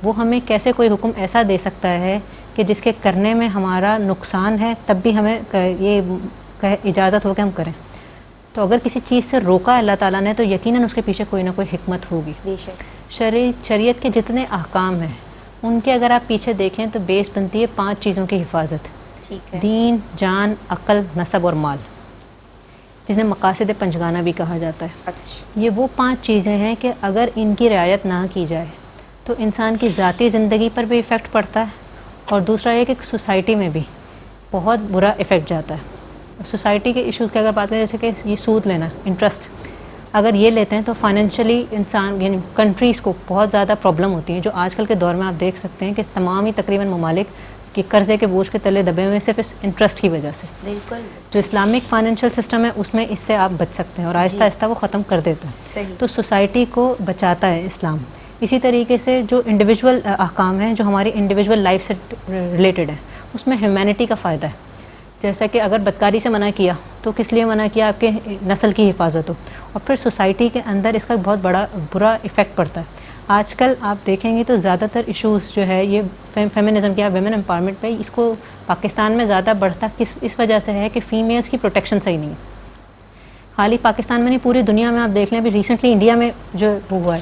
وہ ہمیں کیسے کوئی حکم ایسا دے سکتا ہے کہ جس کے کرنے میں ہمارا نقصان ہے تب بھی ہمیں یہ اجازت ہو کہ ہم کریں. تو اگر کسی چیز سے روکا اللہ تعالیٰ نے تو یقیناً اس کے پیچھے کوئی نہ کوئی حکمت ہوگی. شریعت کے جتنے احکام ہیں ان کے اگر آپ پیچھے دیکھیں تو بیس بنتی ہے 5 چیزوں کی حفاظت. دین، جان، عقل، نسب اور مال، جنہیں مقاصد پنجگانہ بھی کہا جاتا ہے. یہ وہ 5 چیزیں ہیں کہ اگر ان کی رعایت نہ کی جائے تو انسان کی ذاتی زندگی پر بھی ایفیکٹ پڑتا ہے، اور دوسرا یہ کہ سوسائٹی میں بھی بہت برا ایفیکٹ جاتا ہے. سوسائٹی کے ایشوز کی اگر بات کریں جیسے کہ یہ سود لینا، انٹرسٹ اگر یہ لیتے ہیں تو فائنینشلی انسان یعنی کنٹریز کو بہت زیادہ پرابلم ہوتی ہیں. جو آج کل کے دور میں آپ دیکھ سکتے ہیں کہ تمام ہی تقریباً ممالک کہ قرضے کے بوجھ کے تلے دبے ہوئے صرف اس انٹرسٹ کی وجہ سے. بالکل. جو اسلامک فائنینشیل سسٹم ہے اس میں اس سے آپ بچ سکتے ہیں اور آہستہ آہستہ وہ ختم کر دیتا ہے. تو سوسائٹی کو بچاتا ہے اسلام. اسی طریقے سے جو انڈیویجول احکام ہیں جو ہماری انڈیویجول لائف سے ریلیٹڈ ہیں اس میں ہیومینٹی کا فائدہ ہے. جیسا کہ اگر بدکاری سے منع کیا تو کس لیے منع کیا؟ آپ کے نسل کی حفاظت ہو. اور پھر سوسائٹی کے اندر اس کا بہت بڑا برا ایفیکٹ پڑتا ہے. آج کل آپ دیکھیں گے تو زیادہ تر ایشوز جو ہے یہ فیمنزم کیا ویمن امپاورمنٹ پہ اس کو پاکستان میں زیادہ بڑھتا اس وجہ سے ہے کہ فیمیلز کی پروٹیکشن صحیح نہیں ہے. خالی پاکستان میں نہیں، پوری دنیا میں آپ دیکھ لیں. ابھی ریسنٹلی انڈیا میں جو وہ ہوا ہے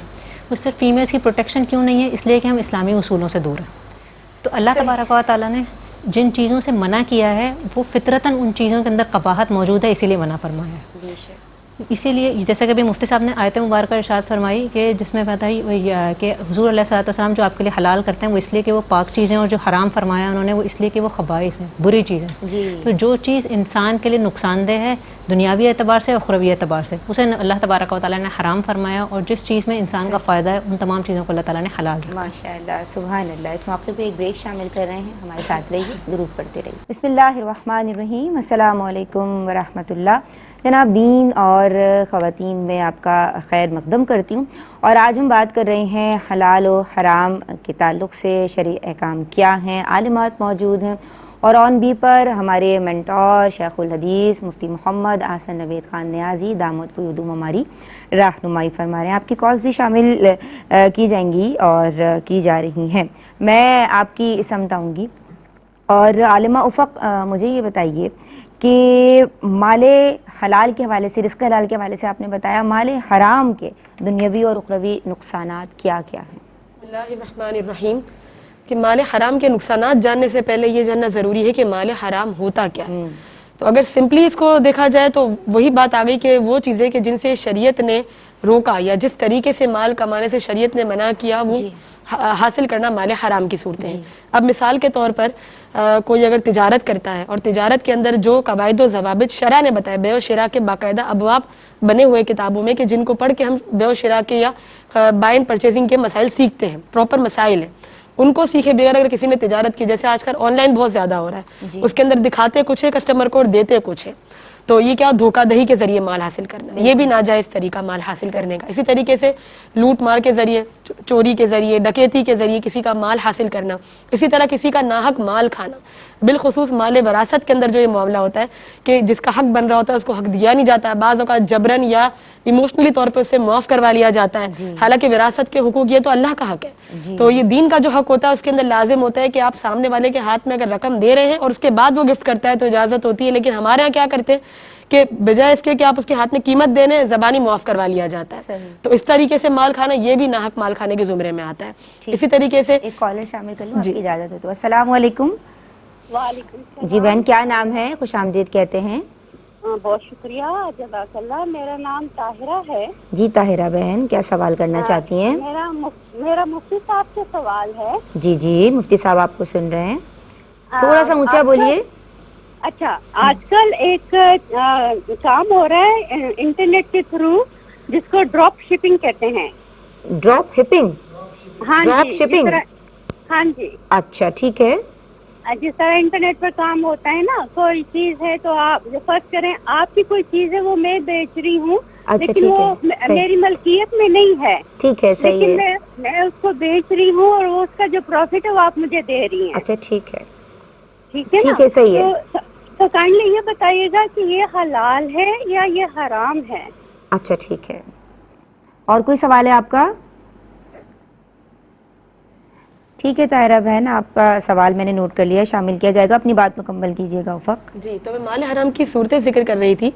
اس سے فیمیلز کی پروٹیکشن کیوں نہیں ہے؟ اس لیے کہ ہم اسلامی اصولوں سے دور ہیں. تو اللہ تبارک و تعالیٰ نے جن چیزوں سے منع کیا ہے وہ فطرتاً ان چیزوں کے اندر قباحت موجود ہے، اسی لیے منع فرمایا ہے. اسی لیے جیسے کہ ابھی مفتی صاحب نے آیت مبارکہ ارشاد فرمائی کہ جس میں بتائی کہ حضور علیہ الصلوۃ والسلام جو آپ کے لیے حلال کرتے ہیں وہ اس لیے کہ وہ پاک چیزیں، اور جو حرام فرمایا انہوں نے وہ اس لیے کہ وہ خبائث ہیں، بری چیزیں. تو جو چیز انسان کے لیے نقصان دہ ہے دنیاوی اعتبار سے اخروی اعتبار سے، اسے اللہ تبارک و تعالیٰ نے حرام فرمایا، اور جس چیز میں انسان کا فائدہ ہے ان تمام چیزوں کو اللہ تعالیٰ نے حلال رکھا. ماشاء اللہ، سبحان اللہ. اس موقع پہ ایک بریک شامل کر رہے ہیں، ہمارے ساتھ رہیے، درود پڑھتے رہیے. بسم اللہ الرحمن الرحیم. السلام علیکم ورحمۃ اللہ. جناب دین اور خواتین میں آپ کا خیر مقدم کرتی ہوں، اور آج ہم بات کر رہے ہیں حلال و حرام کے تعلق سے شرعی احکام کیا ہیں. عالمات موجود ہیں، اور آن بی پر ہمارے مینٹور شیخ الحدیث مفتی محمد احسن نوید خان نیازی دامت فیوضم ہماری رہنمائی فرما رہے ہیں. آپ کی کالز بھی شامل کی جائیں گی اور کی جا رہی ہیں. میں آپ کی سمت آؤں گی. اور عالمہ افق، مجھے یہ بتائیے کہ مال حلال کے حوالے سے، رزق حلال کے حوالے سے آپ نے بتایا، مال حرام کے دنیاوی اور اخروی نقصانات کیا کیا ہیں؟ بسم اللہ الرحمن الرحیم. کہ مال حرام کے نقصانات جاننے سے پہلے یہ جاننا ضروری ہے کہ مال حرام ہوتا کیا ہے. تو اگر سمپلی اس کو دیکھا جائے تو وہی بات آ گئی کہ وہ چیزیں کہ جن سے شریعت نے روکا یا جس طریقے سے مال کمانے سے شریعت نے منع کیا وہ حاصل کرنا مال حرام کی صورتیں ہیں. اب مثال کے طور پر کوئی اگر تجارت کرتا ہے اور تجارت کے اندر جو قواعد و ضوابط شرع نے بتایا، بیع و شراء کے باقاعدہ ابواب بنے ہوئے کتابوں میں کہ جن کو پڑھ کے ہم بیع و شراء کے یا بائنگ پرچیزنگ کے مسائل سیکھتے ہیں، پراپر مسائل ہیں، ان کو سیکھے بغیر اگر کسی نے تجارت کی، جیسے آج کل آن لائن بہت زیادہ ہو رہا ہے، اس کے اندر دکھاتے کچھ ہے کسٹمر کو اور دیتے کچھ ہے، تو یہ کیا دھوکہ دہی کے ذریعے مال حاصل کرنا ہے، یہ بھی ناجائز طریقہ مال حاصل کرنے کا. اسی طریقے سے لوٹ مار کے ذریعے، چوری کے ذریعے، ڈکیتی کے ذریعے کسی کا مال حاصل کرنا، اسی طرح کسی کا ناحق مال کھانا، بالخصوص مال وراثت کے اندر جو یہ معاملہ ہوتا ہے کہ جس کا حق بن رہا ہوتا ہے اس کو حق دیا نہیں جاتا ہے، بعض اوقات جبرن یا ایموشنلی طور پہ اسے معاف کروا لیا جاتا ہے، حالانکہ وراثت کے حقوق یہ تو اللہ کا حق ہے. تو یہ دین کا جو حق ہوتا ہے اس کے اندر لازم ہوتا ہے کہ آپ سامنے والے کے ہاتھ میں اگر رقم دے رہے ہیں اور اس کے بعد وہ گفٹ کرتا ہے تو اجازت ہوتی ہے. لیکن ہمارے یہاں کیا کرتے ہیں کہ بجائے اس کے کہ آپ اس کے ہاتھ میں قیمت دینے، زبانی معاف کروا لیا جاتا ہے. تو اس طریقے سے مال کھانا یہ بھی ناحق مال کھانے کے زمرے میں آتا ہے. اسی طریقے سے ایک کالر شامل کر لوں، آپ کی اجازت ہو تو. السلام علیکم. وعلیکم السلام. جی بہن، کیا نام ہے؟ خوش آمدید کہتے ہیں. بہت شکریہ، جزاک اللہ. میرا نام طاہرہ ہے. جی طاہرہ بہن، کیا سوال کرنا چاہتی ہیں؟ میرا مفتی صاحب سے سوال ہے. جی جی، مفتی صاحب آپ کو سن رہے ہیں، تھوڑا سا اونچا بولیے. اچھا، آج کل ایک کام ہو رہا ہے انٹرنیٹ کے تھرو جس کو ڈراپ شپنگ کہتے ہیں. Drop shipping? ہاں ڈراپ شپنگ؟ ہاں جی. اچھا ٹھیک ہے. جس طرح انٹرنیٹ پر کام ہوتا ہے نا، کوئی چیز ہے تو آپ فرض کریں آپ کی کوئی چیز ہے وہ میں بیچ رہی ہوں، لیکن وہ میری ملکیت میں نہیں ہے. ٹھیک ہے، صحیح ہے. لیکن میں اس کو بیچ رہی ہوں اور اس کا جو پروفٹ ہے وہ آپ مجھے دے رہی ہیں. اچھا ٹھیک ہے. ٹھیک ہے، ٹھیک ہے، صحیح ہے. تو کائنڈلی یہ بتائیے گا کہ یہ حلال ہے یا یہ حرام ہے. اچھا ٹھیک ہے. اور کوئی سوال ہے آپ کا؟ ٹھیک ہے طاہرہ بہن، آپ کا سوال میں نے نوٹ کر لیا، شامل کیا جائے گا. اپنی بات مکمل کیجیے گا افق. جی، تو میں مال حرام کی صورتیں ذکر کر رہی تھی،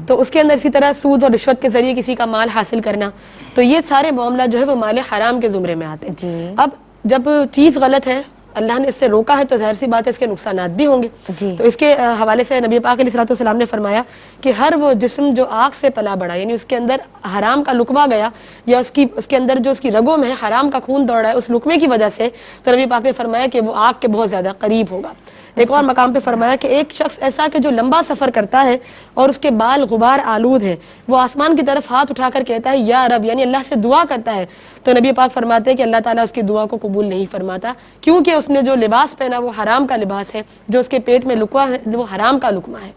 تو اس کے اندر اسی طرح سود اور رشوت کے ذریعے کسی کا مال حاصل کرنا، تو یہ سارے معاملہ جو ہے وہ مال حرام کے زمرے میں آتے ہیں. اب جب چیز غلط ہے، اللہ نے اس سے روکا ہے، تو ظاہر سی بات ہے اس کے نقصانات بھی ہوں گے. تو اس کے حوالے سے نبی پاک علیہ الصلوۃ والسلام نے فرمایا کہ ہر وہ جسم جو آگ سے پلا بڑھا، یعنی اس کے اندر حرام کا لقمہ گیا یا اس کے اندر جو اس کی رگوں میں حرام کا خون دوڑ رہا ہے اس لقمے کی وجہ سے، تو نبی پاک نے فرمایا کہ وہ آگ کے بہت زیادہ قریب ہوگا. ایک اور مقام پہ فرمایا کہ ایک شخص ایسا کہ جو لمبا سفر کرتا ہے اور اس کے بال غبار آلود ہے، وہ آسمان کی طرف ہاتھ اٹھا کر کہتا ہے یا رب، یعنی اللہ سے دعا کرتا ہے، تو نبی پاک فرماتے ہیں کہ اللہ تعالیٰ اس کی دعا کو قبول نہیں فرماتا، کیونکہ اس نے جو لباس پہنا وہ حرام کا لباس ہے، جو اس کے پیٹ میں لکوا ہے وہ حرام کا لقمہ ہے.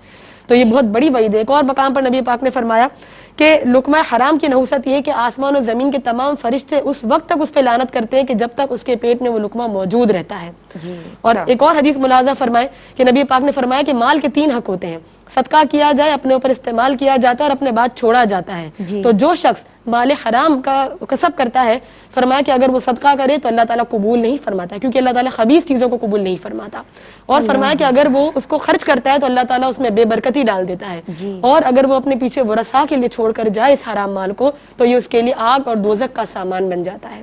تو یہ بہت بڑی وعید ہے. ایک اور مقام پر نبی پاک نے فرمایا کہ لقمہ حرام کی نحوست یہ ہے کہ آسمان و زمین کے تمام فرشتے اس وقت تک اس پہ لعنت کرتے ہیں کہ جب تک اس کے پیٹ میں وہ لقمہ موجود رہتا ہے. اور ایک اور حدیث ملاحظہ فرمائے کہ نبی پاک نے فرمایا کہ مال کے 3 حق ہوتے ہیں. صدقہ کیا جائے, اپنے اوپر استعمال کیا جاتا ہے اور اپنے بعد چھوڑا جاتا ہے. تو جو شخص مال حرام کا کسب کرتا ہے, فرمایا کہ اگر وہ صدقہ کرے تو اللہ تعالیٰ قبول نہیں فرماتا, کیونکہ اللہ تعالیٰ خبیث چیزوں کو قبول نہیں فرماتا. اور فرمایا کہ اگر وہ اس کو خرچ کرتا ہے تو اللہ تعالیٰ اس میں بے برکتی ڈال دیتا ہے. اور اگر وہ اپنے پیچھے ورثاء کے لیے چھوڑ کر جائے اس حرام مال کو تو یہ اس کے لیے آگ اور دوزخ کا سامان بن جاتا ہے.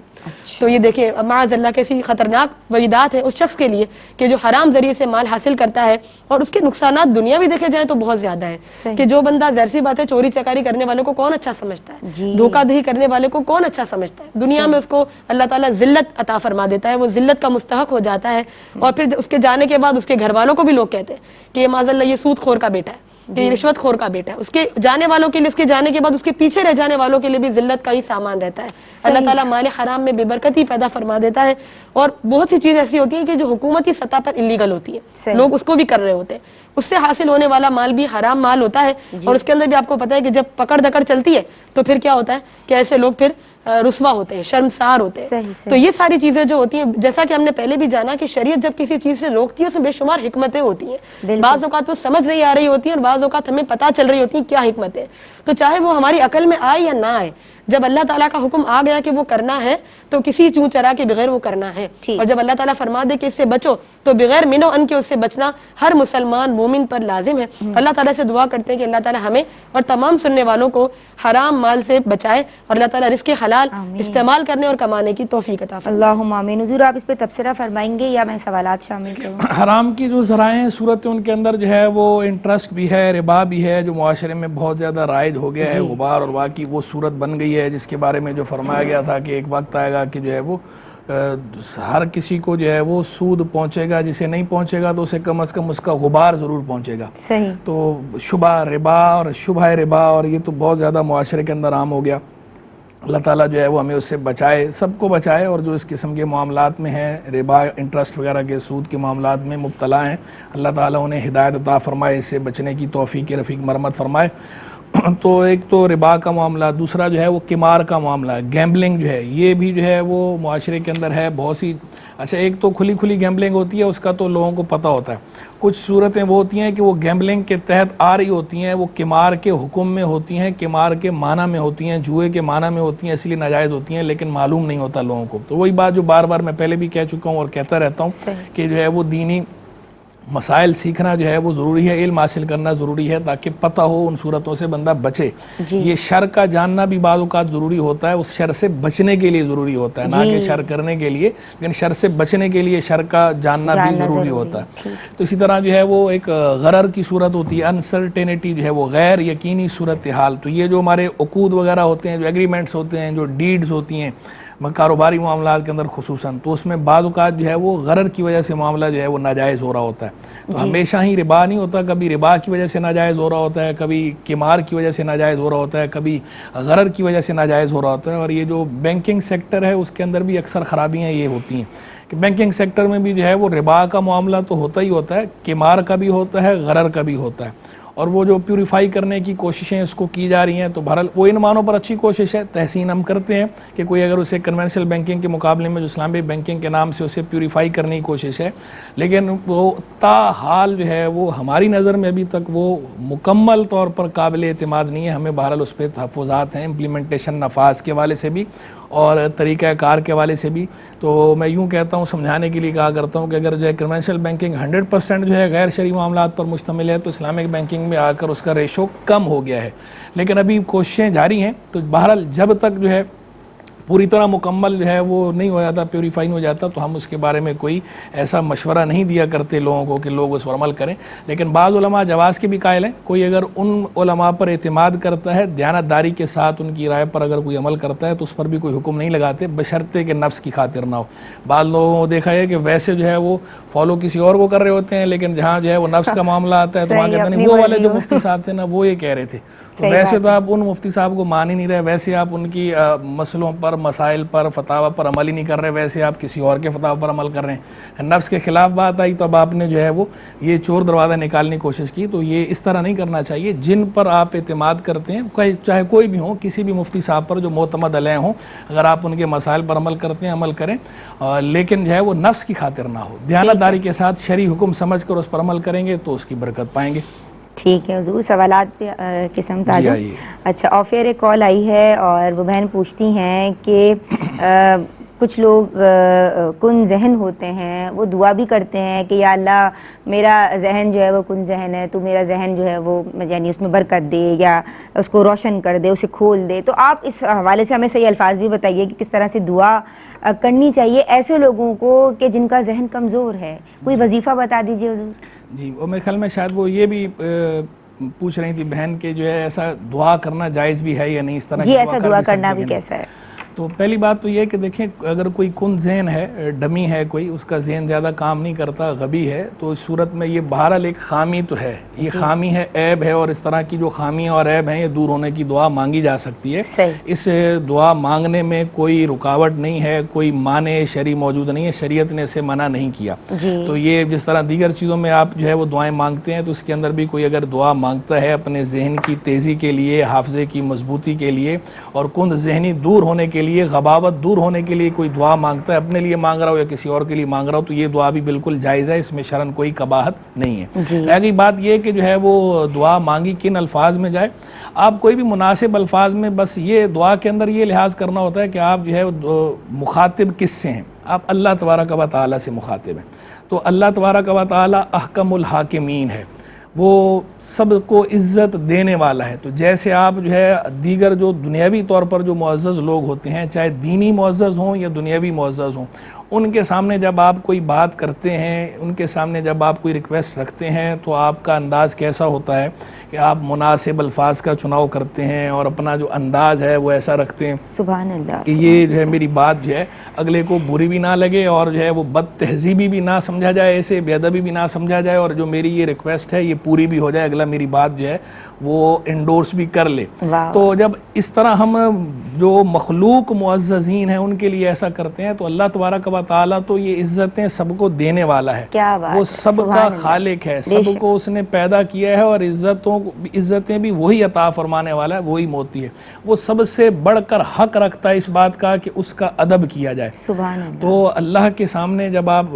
تو یہ دیکھیں معاذ اللہ کیسی خطرناک وعیدات ہے اس شخص کے لیے کہ جو حرام ذریعے سے مال حاصل کرتا ہے, اور اس کے نقصانات دنیا بھی دیکھے جائیں تو بہت زیادہ ہے. کہ جو بندہ ظاہر سی بات ہے چوری چکاری کرنے والوں کو کون اچھا سمجھتا ہے, دھوکہ دہی کرنے والے کو کون اچھا سمجھتا ہے, دنیا میں اس کو اللہ تعالیٰ ذلت عطا فرما دیتا ہے, وہ ذلت کا مستحق ہو جاتا ہے. اور پھر اس کے جانے کے بعد اس کے گھر والوں کو بھی لوگ کہتے ہیں کہ یہ معاذ اللہ یہ سود خور کا بیٹا ہے, کہ یہ رشوت خور کا بیٹا ہے. اس کے جانے والوں کے لیے, اس کے جانے کے بعد اس کے پیچھے رہ جانے والوں کے لیے بھی ذلت کا ہی سامان رہتا ہے. اللہ تعالیٰ مال حرام میں بے برکتی پیدا فرما دیتا ہے. اور بہت سی چیز ایسی ہوتی ہیں کہ جو حکومتی سطح پر انلیگل ہوتی ہے, لوگ اس کو بھی کر رہے ہوتے ہیں, اس سے حاصل ہونے والا مال بھی حرام مال ہوتا ہے. اور اس کے اندر بھی آپ کو پتہ ہے کہ جب پکڑ دکڑ چلتی ہے تو پھر کیا ہوتا ہے کہ ایسے لوگ پھر رسوا ہوتے ہیں, شرمسار ہوتے ہیں. تو یہ ساری چیزیں جو ہوتی ہیں, جیسا کہ ہم نے پہلے بھی جانا کہ شریعت جب کسی چیز سے روکتی ہے اس میں بے شمار حکمتیں ہوتی ہیں. بعض اوقات وہ سمجھ نہیں آ رہی ہوتی ہیں اور بعض اوقات ہمیں پتہ چل رہی ہوتی ہیں کیا حکمت ہے. تو چاہے وہ ہماری عقل میں آئے یا نہ آئے, جب اللہ تعالیٰ کا حکم آ گیا کہ وہ کرنا ہے تو کسی چوں چرا کے بغیر وہ کرنا ہے. اور جب اللہ تعالیٰ فرما دے کہ اس سے بچو تو بغیر منو ان کے اس سے بچنا ہر مسلمان مومن پر لازم ہے. اللہ تعالیٰ سے دعا کرتے ہیں کہ اللہ تعالیٰ ہمیں اور تمام سننے والوں کو حرام مال سے بچائے اور اللہ تعالیٰ رزق حلال استعمال کرنے اور کمانے کی توفیق عطا فرمائے. اللہم آمین. حضور آپ اس پہ تبصرہ فرمائیں گے یا میں سوالات شامل کروں؟ حرام کی جو ذرائع ہیں صورتیں ان کے اندر جو ہے وہ انٹرسٹ بھی ہے, ربا بھی ہے, جو معاشرے میں بہت زیادہ رائج ہو گیا ہے, غبار اور واقعی وہ صورت بن گئی ہے جس کے بارے میں جو فرمایا گیا تھا کہ ایک وقت آئے گا کہ جو ہے وہ ہر کسی کو جو ہے وہ سود پہنچے گا, جسے نہیں پہنچے گا تو اسے کم از کم اس کا غبار ضرور پہنچے گا. صحیح. تو شبہ ربا اور شبہ ربا اور یہ تو بہت زیادہ معاشرے کے اندر عام ہو گیا. اللہ تعالیٰ جو ہے وہ ہمیں اس سے بچائے, سب کو بچائے, اور جو اس قسم کے معاملات میں ہیں, ربا انٹرسٹ وغیرہ کے سود کے معاملات میں مبتلا ہیں, اللہ تعالیٰ انہیں ہدایت عطا فرمائے, اس سے بچنے کی توفیق رفیق مرمت فرمائے. تو ایک تو ربا کا معاملہ, دوسرا جو ہے وہ قمار کا معاملہ, گیمبلنگ جو ہے یہ بھی جو ہے وہ معاشرے کے اندر ہے بہت سی. اچھا ایک تو کھلی کھلی گیمبلنگ ہوتی ہے, اس کا تو لوگوں کو پتہ ہوتا ہے. کچھ صورتیں وہ ہوتی ہیں کہ وہ گیمبلنگ کے تحت آ رہی ہوتی ہیں, وہ قمار کے حکم میں ہوتی ہیں, قمار کے معنی میں ہوتی ہیں, جوئے کے معنی میں ہوتی ہیں, اس لیے ناجائز ہوتی ہیں, لیکن معلوم نہیں ہوتا لوگوں کو. تو وہی بات جو بار بار میں پہلے بھی کہہ چکا ہوں اور کہتا رہتا ہوں کہ جو ہے وہ دینی مسائل سیکھنا جو ہے وہ ضروری ہے, علم حاصل کرنا ضروری ہے تاکہ پتہ ہو ان صورتوں سے بندہ بچے. یہ شر کا جاننا بھی بعض اوقات ضروری ہوتا ہے, اس شر سے بچنے کے لیے ضروری ہوتا ہے, نہ کہ شر کرنے کے لیے, لیکن شر سے بچنے کے لیے شر کا جاننا بھی ضروری ہوتا ہے. تو اسی طرح جو ہے وہ ایک غرر کی صورت ہوتی ہے, انسرٹینٹی جو ہے وہ غیر یقینی صورتحال. تو یہ جو ہمارے عقود وغیرہ ہوتے ہیں, جو ایگریمنٹس ہوتے ہیں, جو ڈیڈز ہوتی ہیں کاروباری معاملات کے اندر خصوصاً, تو اس میں بعض اوقات جو ہے وہ غرر کی وجہ سے معاملہ جو ہے وہ ناجائز ہو رہا ہوتا ہے. تو ہمیشہ ہی ربا نہیں ہوتا, کبھی ربا کی وجہ سے ناجائز ہو رہا ہوتا ہے, کبھی قمار کی وجہ سے ناجائز ہو رہا ہوتا ہے, کبھی غرر کی وجہ سے ناجائز ہو رہا ہوتا ہے. اور یہ جو بینکنگ سیکٹر ہے اس کے اندر بھی اکثر خرابیاں یہ ہوتی ہیں کہ بینکنگ سیکٹر میں بھی جو ہے وہ ربا کا معاملہ تو ہوتا ہی ہوتا ہے, قمار کا بھی ہوتا ہے, غرر کا بھی ہوتا ہے. اور وہ جو پیوریفائی کرنے کی کوششیں اس کو کی جا رہی ہیں, تو بہرحال وہ ان معنوں پر اچھی کوشش ہے, تحسین ہم کرتے ہیں کہ کوئی اگر اسے کنونشنل بینکنگ کے مقابلے میں جو اسلامی بینکنگ کے نام سے اسے پیوریفائی کرنے کی کوشش ہے, لیکن وہ تاحال جو ہے وہ ہماری نظر میں ابھی تک وہ مکمل طور پر قابل اعتماد نہیں ہے. ہمیں بہرحال اس پہ تحفظات ہیں, امپلیمنٹیشن نفاذ کے حوالے سے بھی اور طریقہ کار کے حوالے سے بھی. تو میں یوں کہتا ہوں, سمجھانے کے لیے کہا کرتا ہوں کہ اگر جو ہے کنونشنل بینکنگ 100% جو ہے غیر شرعی معاملات پر مشتمل ہے, تو اسلامک بینکنگ میں آ کر اس کا ریشو کم ہو گیا ہے, لیکن ابھی کوششیں جاری ہیں. تو بہرحال جب تک جو ہے پوری طرح مکمل جو ہے وہ نہیں ہو جاتا, پیوریفائی نہیں ہو جاتا, تو ہم اس کے بارے میں کوئی ایسا مشورہ نہیں دیا کرتے لوگوں کو کہ لوگ اس پر عمل کریں. لیکن بعض علماء جواز کے بھی قائل ہیں. کوئی اگر ان علماء پر اعتماد کرتا ہے, دیانتداری کے ساتھ ان کی رائے پر اگر کوئی عمل کرتا ہے, تو اس پر بھی کوئی حکم نہیں لگاتے, بشرطے کہ نفس کی خاطر نہ ہو. بعض لوگوں کو دیکھا ہے کہ ویسے جو ہے وہ فالو کسی اور کو کر رہے ہوتے ہیں, لیکن جہاں جو ہے وہ نفس کا معاملہ آتا ہے تو وہاں کہتے ہیں وہ والے جو مفتی صاحب تھے نا وہ یہ کہہ رہے تھے, تو ویسے تو آپ ان مفتی صاحب کو مان ہی نہیں رہے, ویسے آپ ان کی مسئلوں پر, مسائل پر, فتاوی پر عمل ہی نہیں کر رہے, ویسے آپ کسی اور کے فتاوی پر عمل کر رہے ہیں. نفس کے خلاف بات آئی تو اب آپ نے جو ہے وہ یہ چور دروازہ نکالنے کی کوشش کی. تو یہ اس طرح نہیں کرنا چاہیے. جن پر آپ اعتماد کرتے ہیں, چاہے کوئی بھی ہوں, کسی بھی مفتی صاحب پر جو معتمد علیہ ہوں, اگر آپ ان کے مسائل پر عمل کرتے ہیں عمل کریں, لیکن جو ہے وہ نفس کی خاطر نہ ہو, دیانتداری کے ساتھ شرعی حکم سمجھ کر اس پر عمل کریں گے تو اس کی برکت پائیں گے. ٹھیک ہے حضور, سوالات پہ قسم تاجہ. اچھا, آفیر ایک کال آئی ہے اور وہ بہن پوچھتی ہیں کہ کچھ لوگ کن ذہن ہوتے ہیں, وہ دعا بھی کرتے ہیں کہ یا اللہ میرا ذہن جو ہے وہ کن ذہن ہے, تو میرا ذہن جو ہے وہ یعنی اس میں برکت دے یا اس کو روشن کر دے, اسے کھول دے. تو آپ اس حوالے سے ہمیں صحیح الفاظ بھی بتائیے کہ کس طرح سے دعا کرنی چاہیے ایسے لوگوں کو کہ جن کا ذہن کمزور ہے. کوئی وظیفہ بتا دیجیے حضور. جی, اور میرے خیال میں شاید وہ یہ بھی پوچھ رہی تھی بہن کہ جو ہے ایسا دعا کرنا جائز بھی ہے یا نہیں, اس طرح جی ایسا دعا کرنا بھی کیسا ہے. تو پہلی بات تو یہ کہ دیکھیں, اگر کوئی کن ذہن ہے, ڈمی ہے کوئی, اس کا ذہن زیادہ کام نہیں کرتا, غبی ہے, تو اس صورت میں یہ بہرحال ایک خامی تو ہے, یہ خامی ہے, عیب ہے, اور اس طرح کی جو خامیاں اور عیب ہیں یہ دور ہونے کی دعا مانگی جا سکتی ہے. اس دعا مانگنے میں کوئی رکاوٹ نہیں ہے, کوئی مانع شرعی موجود نہیں ہے, شریعت نے اسے منع نہیں کیا. تو یہ جس طرح دیگر چیزوں میں آپ جو ہے وہ دعائیں مانگتے ہیں, تو اس کے اندر بھی کوئی اگر دعا مانگتا ہے اپنے ذہن کی تیزی کے لیے, حافظے کی مضبوطی کے لیے, اور کند ذہنی دور ہونے کے لیے, غباوت دور ہونے کے لیے کوئی دعا مانگتا ہے, اپنے لیے مانگ رہا ہو یا کسی اور کے لیے مانگ رہا ہو, تو یہ دعا بھی بالکل جائز ہے, اس میں شرعن کوئی قباحت نہیں ہے. رہ گئی بات یہ کہ جو ہے وہ دعا مانگی کن الفاظ میں جائے. آپ کوئی بھی مناسب الفاظ میں, بس یہ دعا کے اندر یہ لحاظ کرنا ہوتا ہے کہ آپ جو ہے مخاطب کس سے ہیں. آپ اللہ تبارک و تعالیٰ سے مخاطب ہیں, تو اللہ تبارک و تعالیٰ احکم الحاکمین ہے, وہ سب کو عزت دینے والا ہے. تو جیسے آپ جو ہے دیگر جو دنیاوی طور پر جو معزز لوگ ہوتے ہیں, چاہے دینی معزز ہوں یا دنیاوی معزز ہوں, ان کے سامنے جب آپ کوئی بات کرتے ہیں, ان کے سامنے جب آپ کوئی ریکویسٹ رکھتے ہیں, تو آپ کا انداز کیسا ہوتا ہے کہ آپ مناسب الفاظ کا چناؤ کرتے ہیں اور اپنا جو انداز ہے وہ ایسا رکھتے ہیں سبحان اللہ کہ یہ جو ہے میری بات جو ہے اگلے کو بری بھی نہ لگے, اور جو ہے وہ بد تہذیبی بھی نہ سمجھا جائے, ایسے بے ادبی بھی نہ سمجھا جائے, اور جو میری یہ ریکویسٹ ہے یہ پوری بھی ہو جائے, اگلا میری بات جو ہے وہ انڈورس بھی کر لے. تو جب اس طرح ہم جو مخلوق معززین ہیں ان کے لیے ایسا کرتے ہیں, تو اللہ تبارک و تعالیٰ تو یہ عزتیں سب کو دینے والا ہے, وہ سب کا خالق ہے, سب کو اس نے پیدا کیا ہے, اور عزتیں بھی وہی عطا فرمانے والا ہے, وہی موتی ہے. وہ سب سے بڑھ کر حق رکھتا ہے اس بات کا کہ اس کا ادب کیا جائے. تو اللہ کے سامنے جب آپ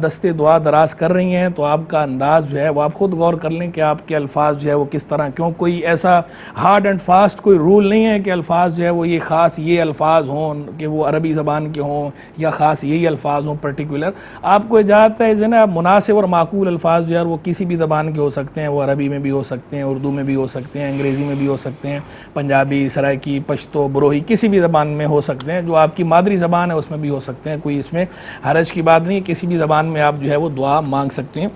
دستے دعا دراز کر رہی ہیں, تو آپ کا انداز جو ہے وہ آپ خود غور کر لیں کہ آپ کے الفاظ جو ہے وہ کس طرح, کیوں کوئی ایسا ہارڈ اینڈ فاسٹ کوئی رول نہیں ہے کہ الفاظ جو ہے وہ یہ خاص یہ الفاظ ہوں کہ وہ عربی زبان کے ہوں, یا خاص یہی الفاظ ہوں پرٹیکولر. آپ کو اجازت ہے نا, مناسب اور معقول الفاظ جو ہے وہ کسی بھی زبان کے ہو سکتے ہیں, وہ عربی میں بھی ہو سکتے ہیں, اردو میں بھی ہو سکتے ہیں, انگریزی میں بھی ہو سکتے ہیں, پنجابی, سرائکی, پشتو, بروہی, کسی بھی زبان میں ہو سکتے ہیں, جو آپ کی مادری زبان ہے اس میں بھی ہو سکتے ہیں. کوئی اس میں حرج کی بات نہیں, کسی بھی زبان میں آپ جو ہے وہ دعا مانگ سکتے ہیں.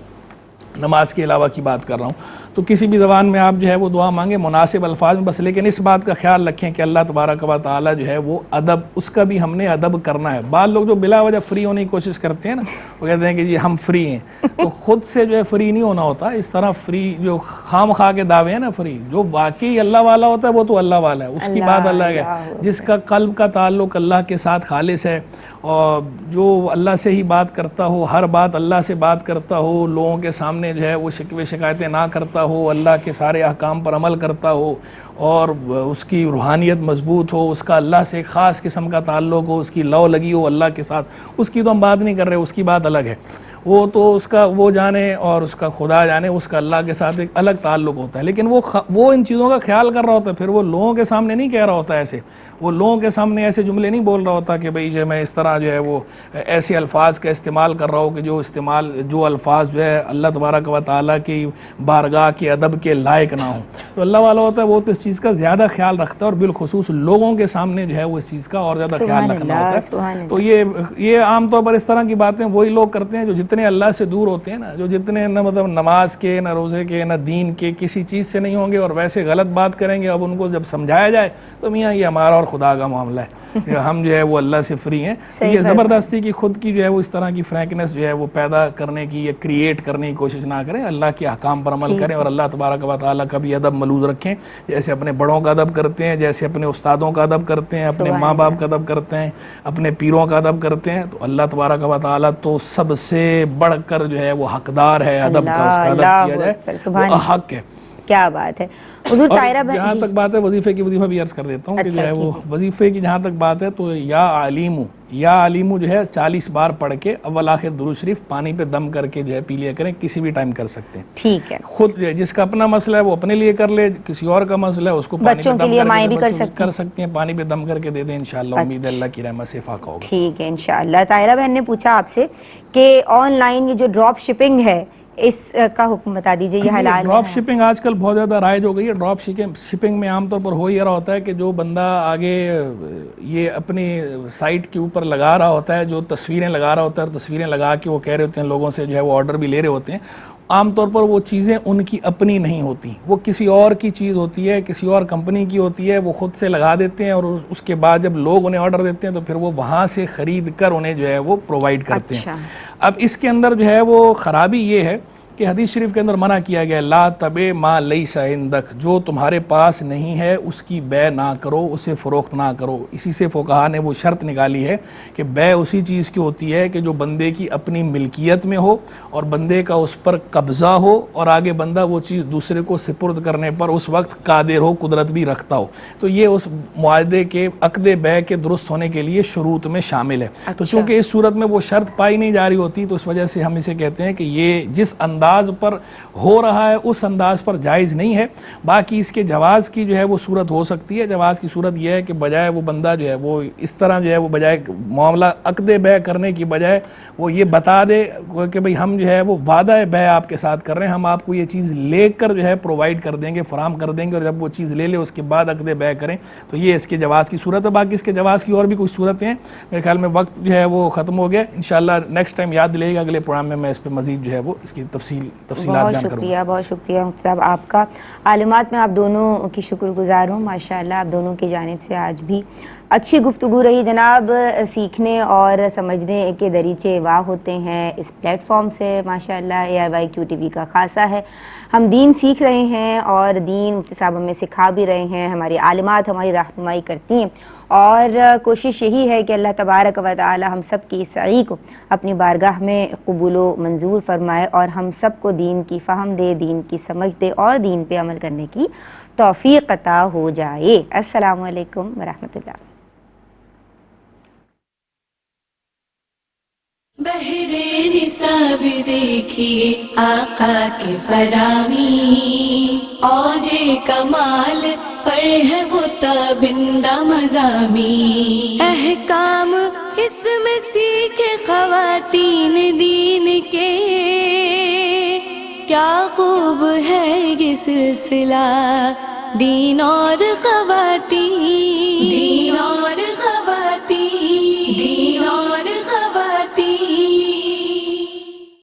نماز کے علاوہ کی بات کر رہا ہوں, تو کسی بھی زبان میں آپ جو ہے وہ دعا مانگیں مناسب الفاظ میں بس, لیکن اس بات کا خیال رکھیں کہ اللہ تبارک و تعالیٰ جو ہے وہ ادب, اس کا بھی ہم نے ادب کرنا ہے. بعض لوگ جو بلا وجہ فری ہونے کی کوشش کرتے ہیں نا, وہ کہتے ہیں کہ جی ہم فری ہیں, تو خود سے جو ہے فری نہیں ہونا ہوتا. اس طرح فری جو خام خواہ کے دعوے ہیں نا, فری جو واقعی اللہ والا ہوتا ہے وہ تو اللہ والا ہے, اس کی بات الگ ہے. جس کا قلب کا تعلق اللہ کے ساتھ خالص ہے, اور جو اللہ سے ہی بات کرتا ہو, ہر بات اللہ سے بات کرتا ہو, لوگوں کے سامنے جو ہے وہ شکوے شکایتیں نہ کرتا ہو, اللہ کے سارے احکام پر عمل کرتا ہو, اور اس کی روحانیت مضبوط ہو, اس کا اللہ سے ایک خاص قسم کا تعلق ہو, اس کی لو لگی ہو اللہ کے ساتھ, اس کی تو ہم بات نہیں کر رہے, اس کی بات الگ ہے. وہ تو اس کا وہ جانے اور اس کا خدا جانے, اس کا اللہ کے ساتھ ایک الگ تعلق ہوتا ہے. لیکن وہ ان چیزوں کا خیال کر رہا ہوتا ہے, پھر وہ لوگوں کے سامنے نہیں کہہ رہا ہوتا ایسے, وہ لوگوں کے سامنے ایسے جملے نہیں بول رہا ہوتا کہ بھئی جو میں اس طرح جو ہے وہ ایسے الفاظ کا استعمال کر رہا ہوں کہ جو الفاظ جو ہے اللہ تبارک و تعالیٰ کی بارگاہ کے ادب کے لائق نہ ہوں. تو اللہ والا ہوتا ہے وہ تو اس چیز کا زیادہ خیال رکھتا ہے, اور بالخصوص لوگوں کے سامنے جو ہے وہ اس چیز کا اور زیادہ خیال رکھنا ہوتا ہے. تو یہ عام طور پر اس طرح کی باتیں وہی لوگ کرتے ہیں جو جتنے اللہ سے دور ہوتے ہیں نا, جو جتنے نہ مطلب نماز کے, نہ روزے کے, نہ دین کے, کسی چیز سے نہیں ہوں گے, اور ویسے غلط بات کریں گے. اب ان کو جب سمجھایا جائے تو میاں یہ ہمارا اور خدا کا معاملہ ہے, ہم جو ہے وہ اللہ سے فری ہیں. یہ زبردستی کی خود کی جو ہے وہ اس طرح کی فرینکنس جو ہے وہ پیدا کرنے کی یا کریٹ کرنے کی کوشش نہ کریں. اللہ کے احکام پر عمل کریں اور اللہ تبارک و تعالیٰ کا بھی ادب ملوز رکھیں, جیسے اپنے بڑوں کا ادب کرتے ہیں, جیسے اپنے استادوں کا ادب کرتے ہیں, اپنے ماں باپ کا ادب کرتے ہیں, اپنے پیروں کا ادب کرتے ہیں. تو اللہ تبارک و تعالیٰ تو سب سے بڑھ کر جو ہے وہ حقدار ہے ادب کا, اس کا ادب کیا جائے وہ حق ہے. کیا بات ہے. حضور طاہرہ بہن جہاں تک بات ہے وظیفے کی, وظیفہ بھی عرض کر دیتا ہوں کہ جو ہے وہ وظیفے کی جہاں تک بات ہے تو یا علیمو جو ہے 40 بار پڑھ کے اول آخر درود شریف پانی پہ دم کر کے جو ہے پی لیا کریں, کسی بھی ٹائم کر سکتے ہیں. ٹھیک ہے. خود جس کا اپنا مسئلہ ہے وہ اپنے لیے کر لے, کسی اور کا مسئلہ ہے اس کو پانی پہ دم کر سکتے ہیں, پانی پہ دم کر کے دے دیں انشاءاللہ. امید ہے اللہ کی رحمت سے فاقہ ہوگا. ٹھیک ہے انشاءاللہ. طاہرہ بہن نے پوچھا آپ سے کہ آن لائن یہ جو ڈراپ شپنگ ہے اس کا حکم بتا دیجئے, یہ حلال ہے؟ ڈراپ شپنگ آج کل بہت زیادہ رائج ہو گئی ہے. ڈراپ شپنگ میں عام طور پر ہو یہ رہا ہوتا ہے کہ جو بندہ آگے یہ اپنی سائٹ کے اوپر لگا رہا ہوتا ہے, جو تصویریں لگا رہا ہوتا ہے, تصویریں لگا کے وہ کہہ رہے ہوتے ہیں لوگوں سے جو ہے وہ آرڈر بھی لے رہے ہوتے ہیں, عام طور پر وہ چیزیں ان کی اپنی نہیں ہوتی, وہ کسی اور کی چیز ہوتی ہے, کسی اور کمپنی کی ہوتی ہے. وہ خود سے لگا دیتے ہیں اور اس کے بعد جب لوگ انہیں آرڈر دیتے ہیں تو پھر وہ وہاں سے خرید کر انہیں جو ہے وہ پرووائڈ کرتے ہیں. اب اس کے اندر جو ہے وہ خرابی یہ ہے کہ حدیث شریف کے اندر منع کیا گیا لا تبع ما لیس عندک, جو تمہارے پاس نہیں ہے اس کی بے نہ کرو, اسے فروخت نہ کرو. اسی سے فقہا نے وہ شرط نکالی ہے کہ بے اسی چیز کی ہوتی ہے کہ جو بندے کی اپنی ملکیت میں ہو اور بندے کا اس پر قبضہ ہو اور آگے بندہ وہ چیز دوسرے کو سپرد کرنے پر اس وقت قادر ہو, قدرت بھی رکھتا ہو. تو یہ اس معاہدے کے عقد بے کے درست ہونے کے لیے شروط میں شامل ہے. تو چونکہ اس صورت میں وہ شرط پائی نہیں جا رہی ہوتی تو اس وجہ سے ہم اسے کہتے ہیں کہ یہ جس انداز پر ہو رہا ہے اس انداز پر جائز نہیں ہے. باقی اس کے جواز کی جو ہے وہ صورت ہو سکتی ہے. جواز کی صورت یہ ہے کہ بجائے وہ بندہ جو ہے وہ اس طرح جو ہے وہ بجائے معاملہ عقد بے کرنے کی بجائے وہ یہ بتا دے کہ بھئی ہم جو ہے وہ وعدہ بے آپ کے ساتھ کر رہے ہیں, ہم آپ کو یہ چیز لے کر جو ہے پرووائڈ کر دیں گے, فراہم کر دیں گے, اور جب وہ چیز لے لے اس کے بعد عقد بے کریں تو یہ اس کے جواز کی صورت ہے. باقی اس کے جواز کی اور بھی کچھ صورتیں ہیں. میرے خیال میں وقت جو ہے وہ ختم ہو گیا. انشاءاللہ نیکسٹ ٹائم یاد دلے گا, اگلے پروگرام میں اس پہ مزید جو ہے وہ اس کی تفصیلات بیان کروں. بہت شکریہ مفتی صاحب آپ کا. عالمات میں آپ دونوں کی شکر گزار ہوں. ماشاءاللہ آپ دونوں کی جانب سے آج بھی اچھی گفتگو رہی جناب. سیکھنے اور سمجھنے کے دریچے واہ ہوتے ہیں اس پلیٹ فارم سے. ماشاءاللہ ARYQ TV کا خاصہ ہے. ہم دین سیکھ رہے ہیں اور دین مفتی صاحب ہمیں سکھا بھی رہے ہیں. ہماری عالمات ہماری رہنمائی کرتی ہیں اور کوشش یہی ہے کہ اللہ تبارک و تعالی ہم سب کی سعی کو اپنی بارگاہ میں قبول و منظور فرمائے اور ہم سب کو دین کی فہم دے, دین کی سمجھ دے اور دین پہ عمل کرنے کی توفیق عطا ہو جائے. السلام علیکم ورحمۃ اللہ. بہرے نصاب دیکھیے آقا کے فرامی, اوج کمال پر ہے وہ تابندہ مضامی. احکام اس میں سیکھے خواتین دین کے, کیا خوب ہے یہ سلسلہ دین اور خواتین.